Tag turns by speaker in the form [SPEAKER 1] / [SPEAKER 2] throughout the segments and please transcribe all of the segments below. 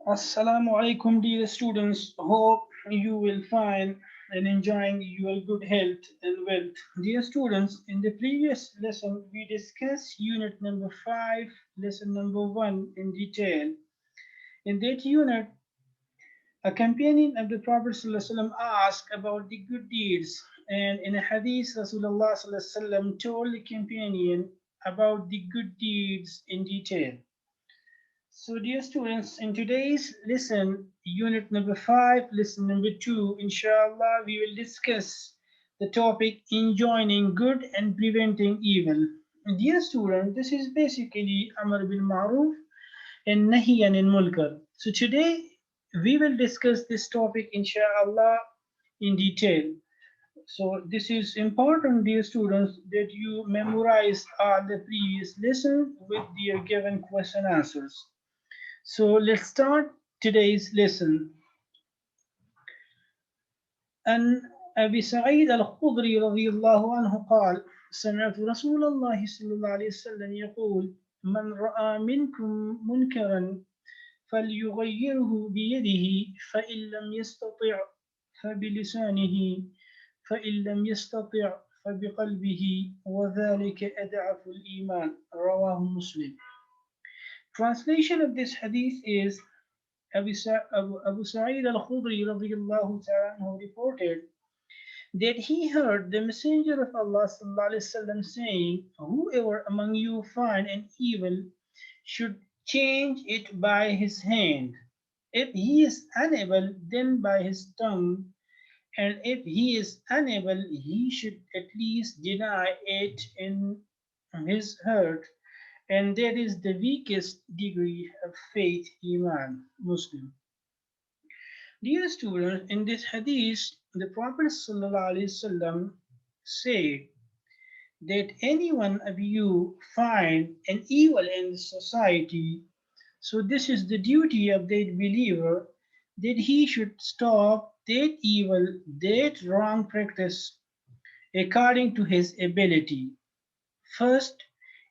[SPEAKER 1] Assalamu alaikum, dear students. Hope you will find and enjoying your good health and wealth. Dear students, in the previous lesson, we discussed unit number 5, lesson number 1 in detail. In that unit, a companion of the Prophet ﷺ asked about the good deeds, and in a hadith, Rasulullah ﷺ told the companion about the good deeds in detail. So, dear students, in today's lesson, unit number 5, lesson number 2, inshallah, we will discuss the topic enjoining good and preventing evil. Dear student, this is basically Amr bil Ma'ruf and Nahi anil Munkar. So, today we will discuss this topic, inshallah, in detail. So, this is important, dear students, that you memorize all the previous lessons with their given question answers. So let's start today's lesson. أن أبي سعيد الخضري رضي الله عنه قال: سمعت رسول الله صلى الله عليه وسلم يقول: من رأى منكم منكرا فليغيره بيده فإن لم يستطع فبلسانه فإن لم يستطع فبقلبه وذلك أضعف الإيمان. رواه مسلم. Translation of this hadith is Abu Sa'id al-Khudri radiyallahu ta'ala reported that he heard the Messenger of Allah sallallahu alaihi wasallam saying, "Whoever among you find an evil should change it by his hand. If he is unable, then by his tongue, and if he is unable, he should at least deny it in his heart, and that is the weakest degree of faith, Iman, Muslim." Dear students, in this hadith, the Prophet ﷺ said that any one of you find an evil in the society, so this is the duty of that believer that he should stop that evil, that wrong practice according to his ability. First,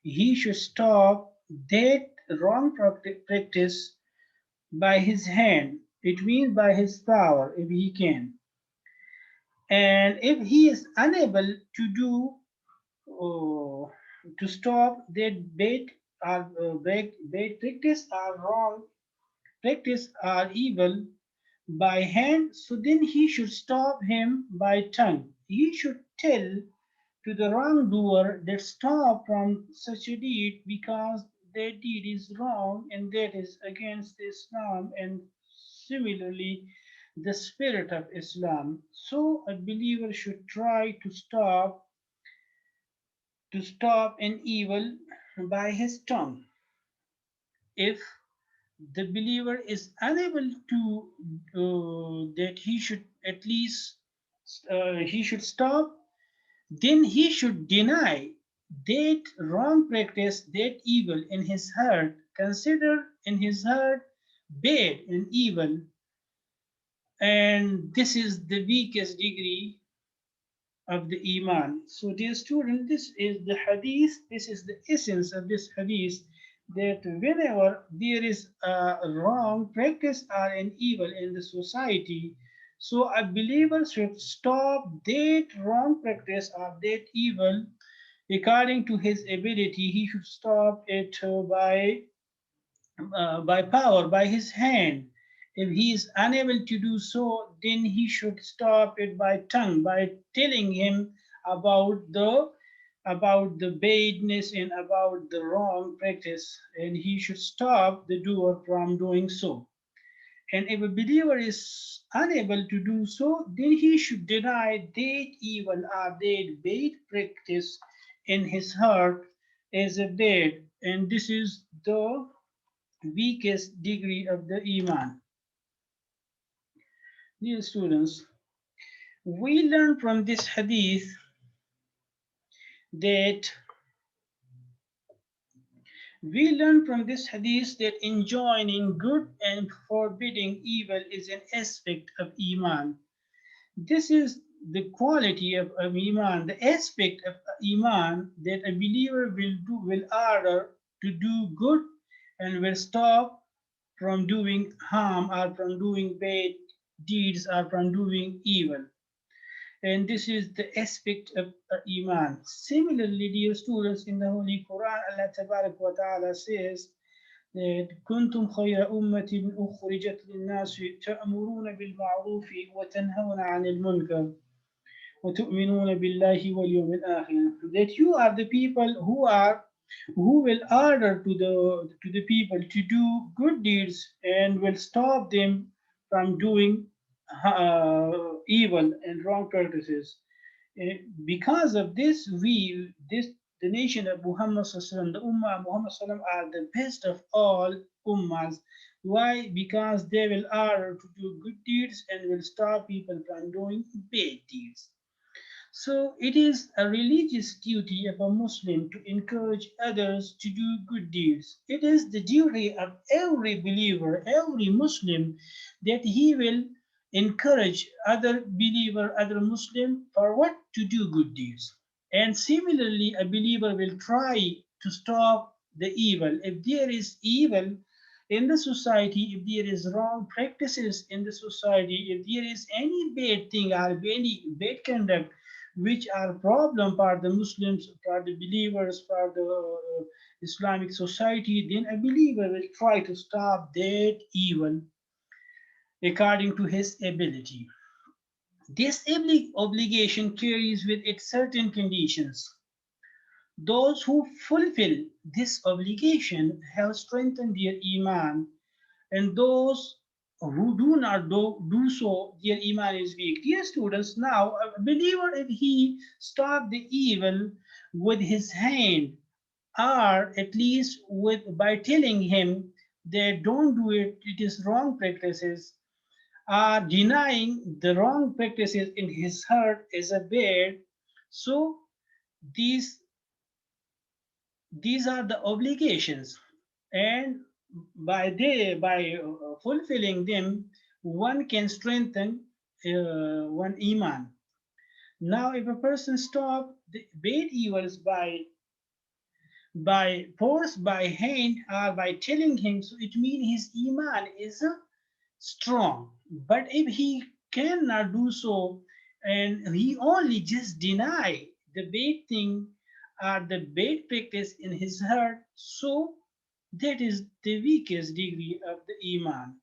[SPEAKER 1] he should stop that wrong practice by his hand. It means by his power, if he can. And if he is unable to do to stop that bad practice or wrong practice or evil by hand, so then he should stop him by tongue. He should tell to the wrongdoer that stop from such a deed because that deed is wrong and that is against Islam and similarly the spirit of Islam. So a believer should try to stop an evil by his tongue. If the believer is unable to that he should at least he should stop, then he should deny that wrong practice, that evil in his heart, consider in his heart bad and evil, and this is the weakest degree of the iman. So dear student, this is the hadith, this is the essence of this hadith, that whenever there is a wrong practice or an evil in the society, so a believer should stop that wrong practice or that evil according to his ability. He should stop it by power, by his hand. If he is unable to do so, then he should stop it by tongue, by telling him about the badness and about the wrong practice, and he should stop the doer from doing so. And if a believer is unable to do so, then he should deny that evil or that bad practice in his heart as a bad, and this is the weakest degree of the Iman. Dear students, we learn from this hadith that enjoining good and forbidding evil is an aspect of Iman. This is the quality of Iman, the aspect of Iman that a believer will order to do good and will stop from doing harm or from doing bad deeds or from doing evil. And this is the aspect of Iman. Similarly, dear students, in the Holy Quran, Allah Tabarak wa Ta'ala says that كنتم خير أمة أخرجت للناس تأمرون بالمعروف وتنهون عن المنكر وتؤمنون بالله واليوم الآخر. That you are the people who will order to the people to do good deeds and will stop them from doing evil and wrong practices. Eh, Because of this, the nation of Muhammad Sallallahu the Ummah of Muhammad Sallallahu are the best of all Ummahs. Why? Because they will order to do good deeds and will stop people from doing bad deeds. So it is a religious duty of a Muslim to encourage others to do good deeds. It is the duty of every believer, every Muslim, that he will encourage other believer, other Muslim for what? To do good deeds. And similarly, a believer will try to stop the evil. If there is evil in the society, if there is wrong practices in the society, if there is any bad thing or any bad conduct which are problem for the Muslims, for the believers, for the Islamic society, then a believer will try to stop that evil according to his ability. This obligation carries with it certain conditions. Those who fulfill this obligation have strengthened their iman, and those who do not do so, their iman is weak. Dear students, now a believer, if he stop the evil with his hand, or at least with by telling him that don't do it, it is wrong practices, are denying the wrong practices in his heart as a bad. So these these are the obligations, and by fulfilling them, one can strengthen one iman. Now, if a person stop the bad evils by force, by hand, or by telling him, so it means his iman is strong. But if he cannot do so, and he only just deny the bad thing or the bad practice in his heart, so that is the weakest degree of the iman.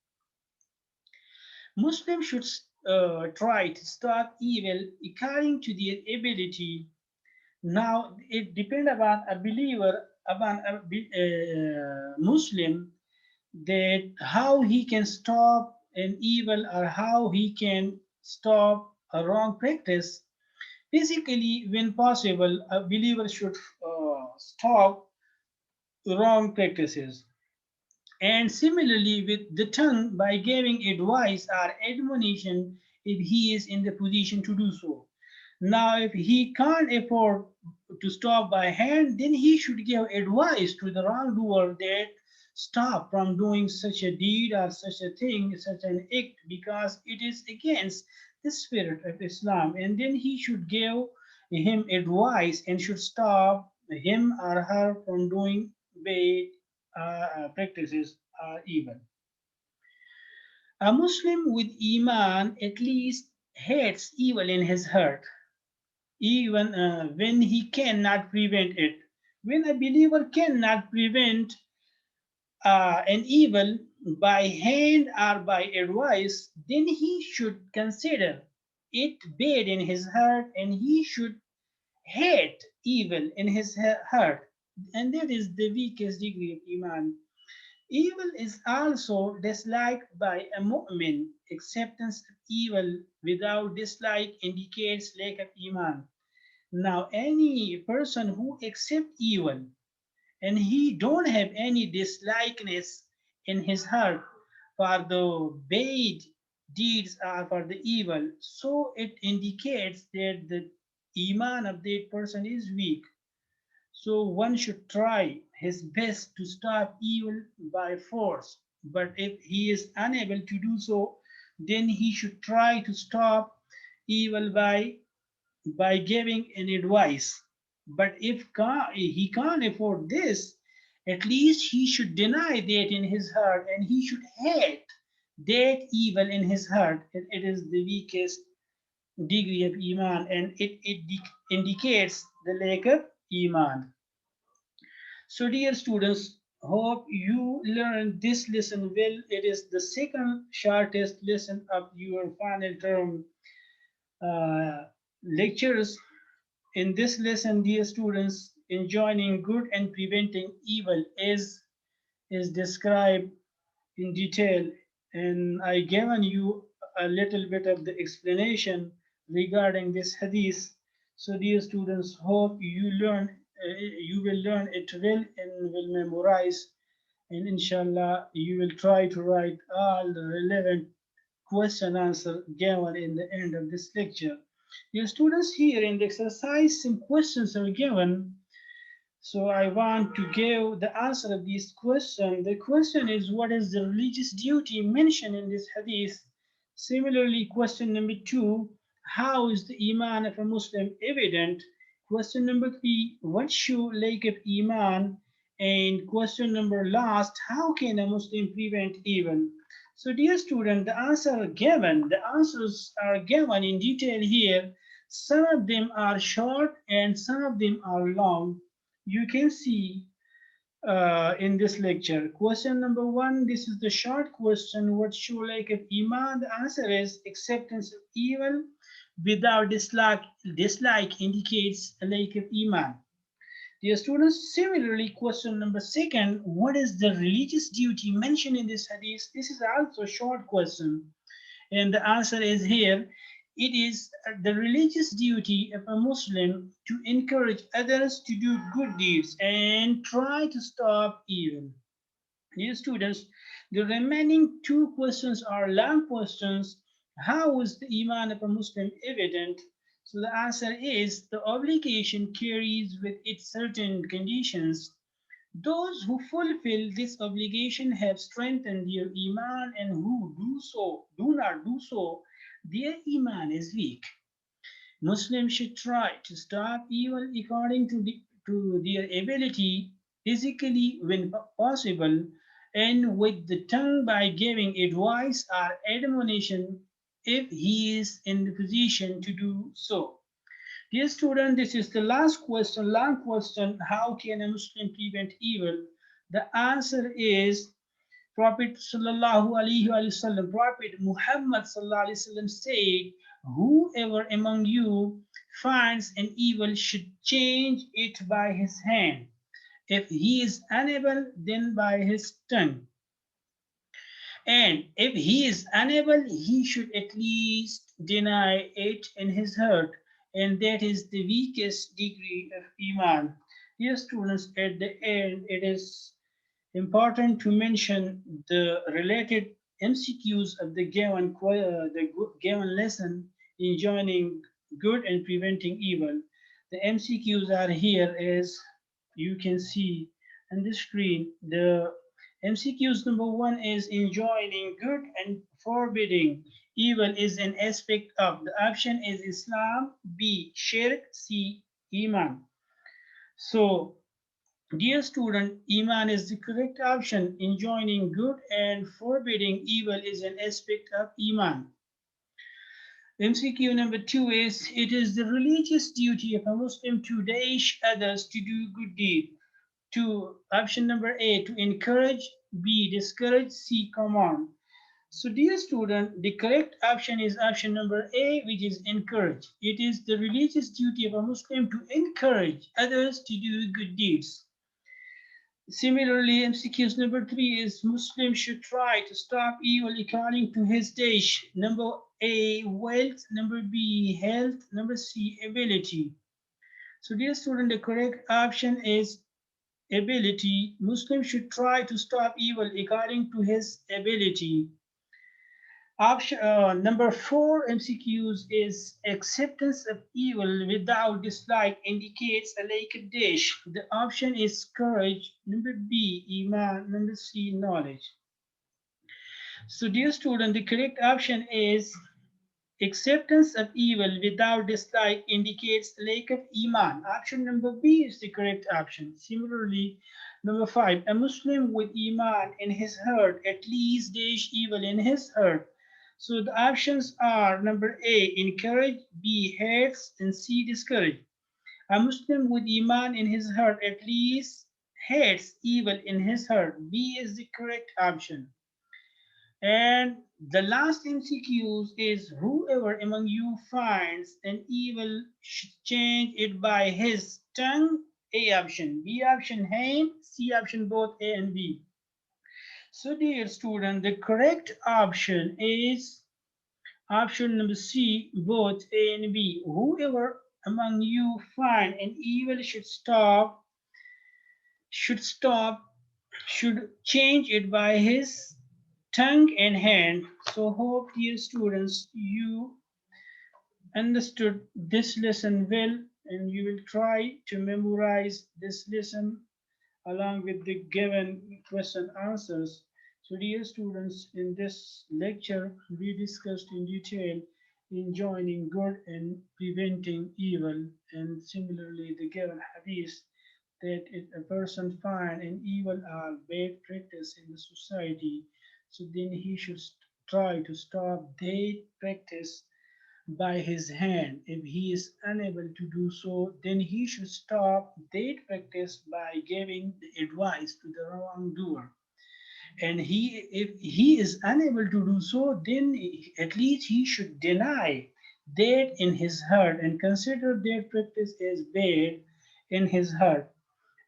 [SPEAKER 1] Muslims should try to stop evil according to their ability. Now it depends upon a believer, upon a Muslim, that how he can stop an evil or how he can stop a wrong practice. Basically, when possible, a believer should stop wrong practices. And similarly, with the tongue, by giving advice or admonition if he is in the position to do so. Now, if he can't afford to stop by hand, then he should give advice to the wrongdoer that stop from doing such a deed or such a thing, such an act, because it is against the spirit of Islam. And then he should give him advice and should stop him or her from doing bad practices are evil. A Muslim with Iman at least hates evil in his heart, even when he cannot prevent it. When a believer cannot prevent an evil by hand or by advice, then he should consider it bad in his heart and he should hate evil in his heart. And that is the weakest degree of Iman. Evil is also disliked by a mu'min. Acceptance of evil without dislike indicates lack of iman. Now, any person who accepts evil and he don't have any dislikeness in his heart for the bad deeds or for the evil, so it indicates that the iman of that person is weak. So one should try his best to stop evil by force. But if he is unable to do so, then he should try to stop evil by giving an advice. But if he can't afford this, At least he should deny that in his heart, and he should hate that evil in his heart. It is the weakest degree of Iman, and it indicates the lack of Iman. So, dear students, hope you learned this lesson well. It is the second shortest lesson of your final term lectures. In this lesson, dear students, enjoining good and preventing evil is described in detail, and I given you a little bit of the explanation regarding this hadith. So, dear students, hope you will learn it well and will memorize, and inshallah, you will try to write all the relevant question answer given in the end of this lecture. Dear students, here in the exercise, some questions are given, so I want to give the answer of this question. The question is, what is the religious duty mentioned in this hadith? Similarly, question number two, how is the iman of a Muslim evident? Question number three, what should lack of iman? And question number last, how can a Muslim prevent evil? So, dear student, the answers are given in detail here. Some of them are short and some of them are long. You can see in this lecture. Question number one, this is the short question. What should like of Iman? The answer is acceptance of evil without dislike. Dislike indicates a lack of Iman. Dear students, similarly, question number second, what is the religious duty mentioned in this hadith? This is also a short question. And the answer is here, it is the religious duty of a Muslim to encourage others to do good deeds and try to stop evil. Dear students, the remaining two questions are long questions. How is the Iman of a Muslim evident? So the answer is the obligation carries with it certain conditions. Those who fulfill this obligation have strengthened their iman, and who do not do so, their iman is weak. Muslims should try to stop evil according to their ability, physically when possible, and with the tongue by giving advice or admonition if he is in the position to do so. Dear student, this is the last question, long question. How can a Muslim prevent evil? The answer is Prophet Sallallahu Alaihi Wasallam, Prophet Muhammad Sallallahu Alaihi Wasallam said, whoever among you finds an evil should change it by his hand. If he is unable, then by his tongue. And if he is unable, he should at least deny it in his heart, and that is the weakest degree of Iman. Dear students, at the end, it is important to mention the related MCQs of the given lesson in joining good and preventing evil. The MCQs are here as you can see on the screen. The MCQs number one is enjoining good and forbidding evil is an aspect of. The option is Islam, B. Shirk, C. Iman. So, dear student, Iman is the correct option. Enjoining good and forbidding evil is an aspect of Iman. MCQ number two is, it is the religious duty of a Muslim to dash others to do good deed. To option number A, to encourage, B, discourage, C, command. So, dear student, the correct option is option number A, which is encourage. It is the religious duty of a Muslim to encourage others to do good deeds. Similarly, MCQs number three is Muslims should try to stop evil according to his dash. Number A, wealth. Number B, health. Number C, ability. So, dear student, the correct option is ability. Muslims should try to stop evil according to his ability. Option number four MCQs is acceptance of evil without dislike indicates a lack of dash. The option is courage. Number B, iman. Number C, knowledge. So, dear student, the correct option is acceptance of evil without dislike indicates lack of iman. Option number B is the correct option. Similarly, Number 5, a Muslim with Iman in his heart at least dash evil in his heart. So the options are number A, encourage, B, hates, and C, discourage. A Muslim with Iman in his heart at least hates evil in his heart. B is the correct option. And the last MCQs is whoever among you finds an evil should change it by his tongue. A option, B option, hand, C option, both A and B. So, dear student, the correct option is option number C, both A and B. Whoever among you find an evil should should change it by his tongue and hand. So hope, dear students, you understood this lesson well, and you will try to memorize this lesson along with the given question answers. So, dear students, in this lecture, we discussed in detail enjoining good and preventing evil, and similarly, the given hadith that if a person find an evil or bad practice in the society, so then he should try to stop that practice by his hand. If he is unable to do so, then he should stop that practice by giving the advice to the wrongdoer. And if he is unable to do so, then at least he should deny that in his heart and consider that practice as bad in his heart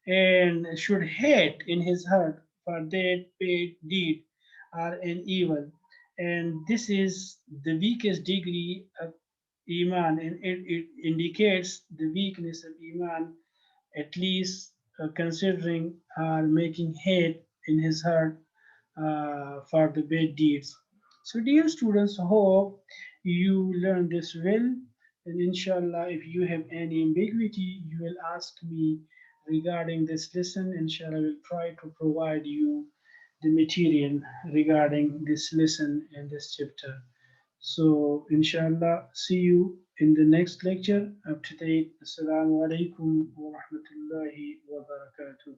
[SPEAKER 1] and should hate in his heart for that bad deed or an evil. And this is the weakest degree of Iman, and it indicates the weakness of Iman, at least considering or making hate in his heart for the bad deeds. So, dear students, hope you learn this well. And inshallah, if you have any ambiguity, you will ask me regarding this lesson. Inshallah, I will try to provide you the material regarding this lesson and this chapter. So, inshallah, see you in the next lecture. Up to date. Assalamu alaikum wa rahmatullahi wa barakatuh.